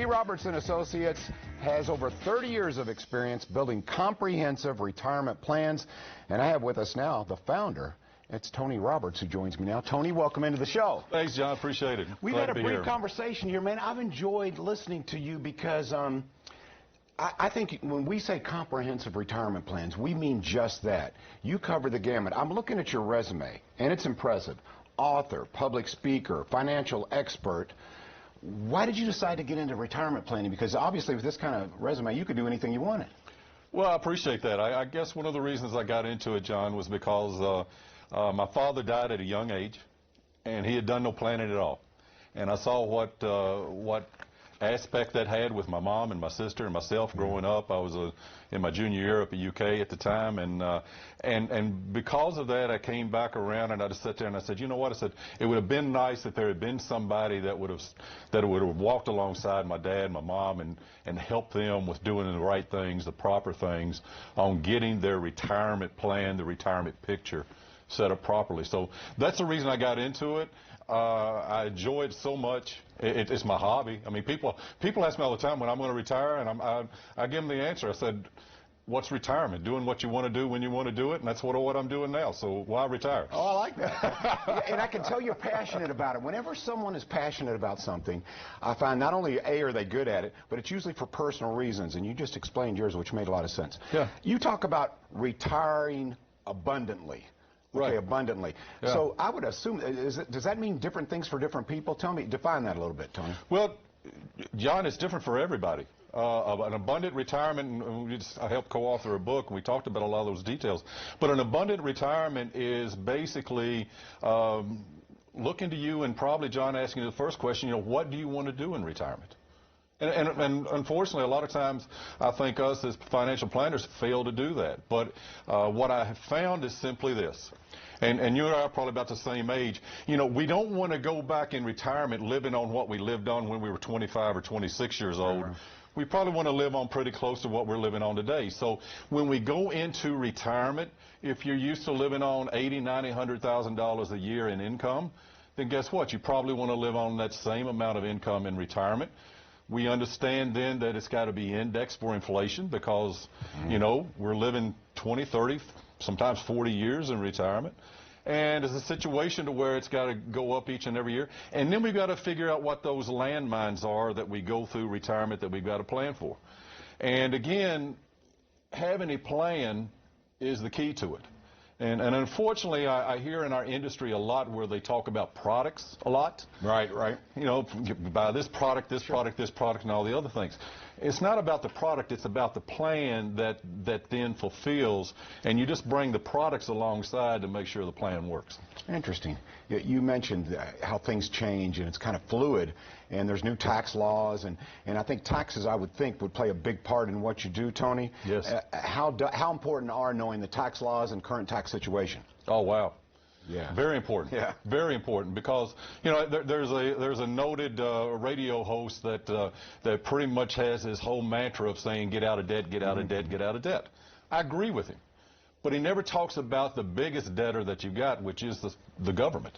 Roberts and Associates has over 30 years of experience building comprehensive retirement plans. And I have with us now the founder. It's Tony Roberts who joins me now. Tony, welcome into the show. Thanks, John. Appreciate it. We've had a brief conversation here, man. I've enjoyed listening to you because I think when we say comprehensive retirement plans, we mean just that. You cover the gamut. I'm looking at your resume, and it's impressive. Author, public speaker, financial expert. Why did you decide to get into retirement planning? Because obviously with this kind of resume, you could do anything you wanted. Well, I appreciate that. I guess one of the reasons I got into it, John, was because my father died at a young age, and he had done no planning at all. And I saw what aspect that had with my mom and my sister and myself growing up. I was in my junior year up at UK at the time, and because of that, I came back around and I just sat there and I said, you know what? I said it would have been nice if there had been somebody that would have walked alongside my dad, my mom, and helped them with doing the right things, the proper things, on getting their retirement plan, the retirement picture set up properly. So that's the reason I got into it. I enjoy it so much. It's my hobby. I mean, people ask me all the time when I'm going to retire, and I give them the answer. I said, what's retirement? Doing what you want to do when you want to do it, and that's what I'm doing now. So why retire? Oh, I like that. Yeah, and I can tell you're passionate about it. Whenever someone is passionate about something, I find not only are they good at it, but it's usually for personal reasons, and you just explained yours, which made a lot of sense. Yeah. You talk about retiring abundantly. Okay, right. Abundantly. Yeah. So I would assume, does that mean different things for different people? Define that a little bit, Tony. Well, John, it's different for everybody. An abundant retirement, and I helped co-author a book, and we talked about a lot of those details. But an abundant retirement is basically looking to you and probably, John, asking you the first question, what do you want to do in retirement? And unfortunately, a lot of times, I think us as financial planners fail to do that. But what I have found is simply this, and you and I are probably about the same age. We don't want to go back in retirement living on what we lived on when we were 25 or 26 years old. Right. We probably want to live on pretty close to what we're living on today. So when we go into retirement, if you're used to living on $80,000, $90,000, $100,000 a year in income, then guess what? You probably want to live on that same amount of income in retirement. We understand then that it's got to be indexed for inflation because, we're living 20, 30, sometimes 40 years in retirement. And it's a situation to where it's got to go up each and every year. And then we've got to figure out what those landmines are that we go through retirement that we've got to plan for. And again, having a plan is the key to it. And unfortunately, I hear in our industry a lot where they talk about products a lot. Right. Buy this product, this product, this product, and all the other things. It's not about the product, it's about the plan that then fulfills, and you just bring the products alongside to make sure the plan works. Interesting. You mentioned how things change, and it's kind of fluid, and there's new tax laws, and I think taxes, I would think, would play a big part in what you do, Tony. Yes. How important are knowing the tax laws and current tax situation? Oh, wow. Yeah. Very important. Yeah. Very important because there's a noted radio host that pretty much has his whole mantra of saying get out of debt, get out of debt, get out of debt. I agree with him, but he never talks about the biggest debtor that you got, which is the government.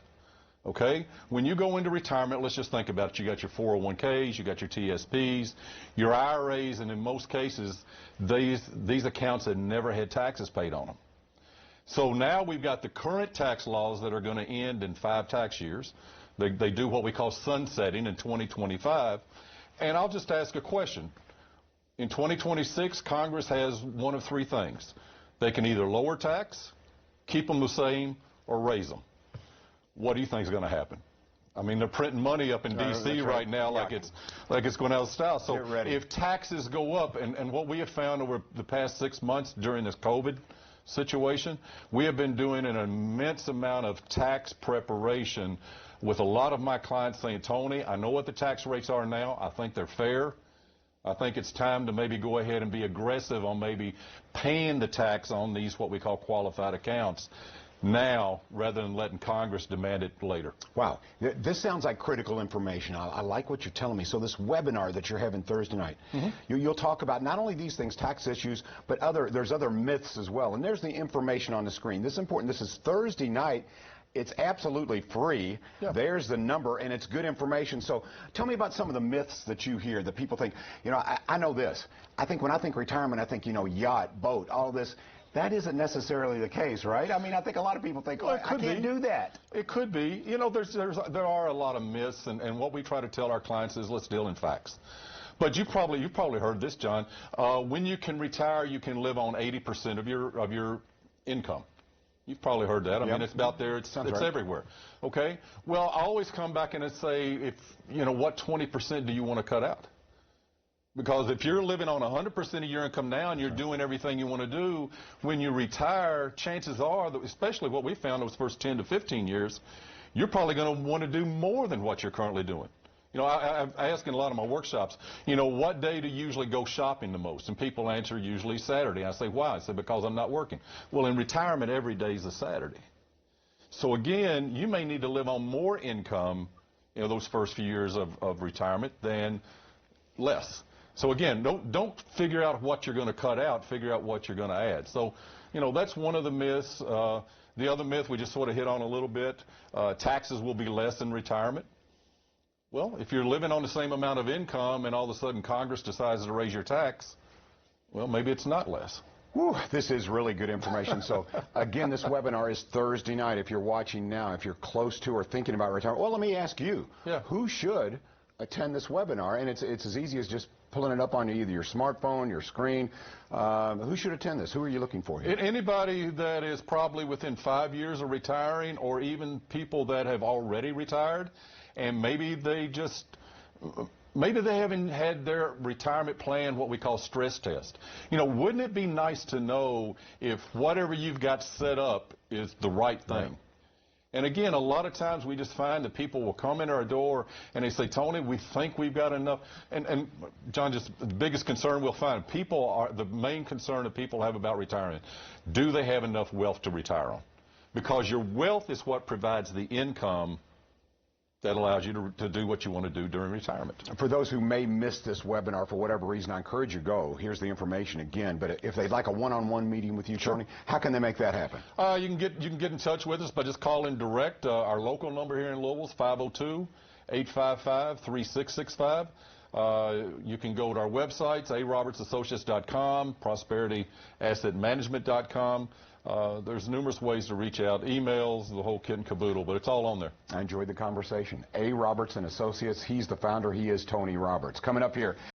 Okay? When you go into retirement, let's just think about it. You got your 401ks, you got your TSPs, your IRAs, and in most cases, these accounts had never had taxes paid on them. So now we've got the current tax laws that are going to end in 5 tax years. They do what we call sunsetting in 2025. And I'll just ask a question. In 2026, Congress has one of 3 things. They can either lower tax, keep them the same, or raise them. What do you think is going to happen? I mean, they're printing money up in D.C. right now like it's going out of style. So if taxes go up, and what we have found over the past 6 months during this COVID situation, we have been doing an immense amount of tax preparation with a lot of my clients saying, Tony, I know what the tax rates are now. I think they're fair. I think it's time to maybe go ahead and be aggressive on maybe paying the tax on these what we call qualified accounts now rather than letting Congress demand it later. Wow. This sounds like critical information. I like what you're telling me. So this webinar that you're having Thursday night, you'll talk about not only these things, tax issues, but there's other myths as well. And there's the information on the screen. This is important. This is Thursday night. It's absolutely free. Yeah. There's the number, and it's good information. So tell me about some of the myths that you hear that people think, you know, I know this. I think when I think retirement, I think, you know, yacht, boat, all this. That isn't necessarily the case, right? I mean, I think a lot of people think, Well, I can't do that. It could be. You know, there are a lot of myths, and what we try to tell our clients is let's deal in facts. But you've probably heard this, John. When you can retire, you can live on 80% of your income. You've probably heard that. I mean, it's out there. It's right. everywhere. Okay. Well, I always come back and I say, if you know, what 20% do you want to cut out? Because if you're living on 100% of your income now and you're doing everything you want to do, when you retire, chances are, that, especially what we found those first 10 to 15 years, you're probably going to want to do more than what you're currently doing. You know, I ask in a lot of my workshops, you know, what day do you usually go shopping the most? And people answer usually Saturday. I say, why? I say, because I'm not working. Well, in retirement, every day is a Saturday. So again, you may need to live on more income, you know, those first few years of retirement than less. So again, don't figure out what you're going to cut out, figure out what you're going to add. So, you know, that's one of the myths. The other myth we just sort of hit on a little bit, taxes will be less in retirement. Well, if you're living on the same amount of income and all of a sudden Congress decides to raise your tax, well, maybe it's not less. Whew, this is really good information. So, again, this webinar is Thursday night. If you're watching now, if you're close to or thinking about retirement, well, let me ask you, who should attend this webinar? And it's as easy as just pulling it up on either your smartphone, your screen. Who should attend this? Who are you looking for here? Anybody that is probably within 5 years of retiring, or even people that have already retired, and maybe they haven't had their retirement plan, what we call stress test. You know, wouldn't it be nice to know if whatever you've got set up is the right thing? Right. And again, a lot of times we just find that people will come in our door and they say, Tony, we think we've got enough. And John, just the biggest concern we'll find, the main concern that people have about retirement, do they have enough wealth to retire on? Because your wealth is what provides the income that allows you to do what you want to do during retirement. For those who may miss this webinar for whatever reason, I encourage you to go. Here's the information again. But if they'd like a one-on-one meeting with you, Tony, how can they make that happen? You can get in touch with us by just calling direct. Our local number here in Louisville is 502-855-3665. You can go to our websites, arobertsassociates.com, prosperityassetmanagement.com. There's numerous ways to reach out, emails, the whole kit and caboodle, but it's all on there. I enjoyed the conversation. A. Roberts and Associates, he's the founder. He is Tony Roberts. Coming up here.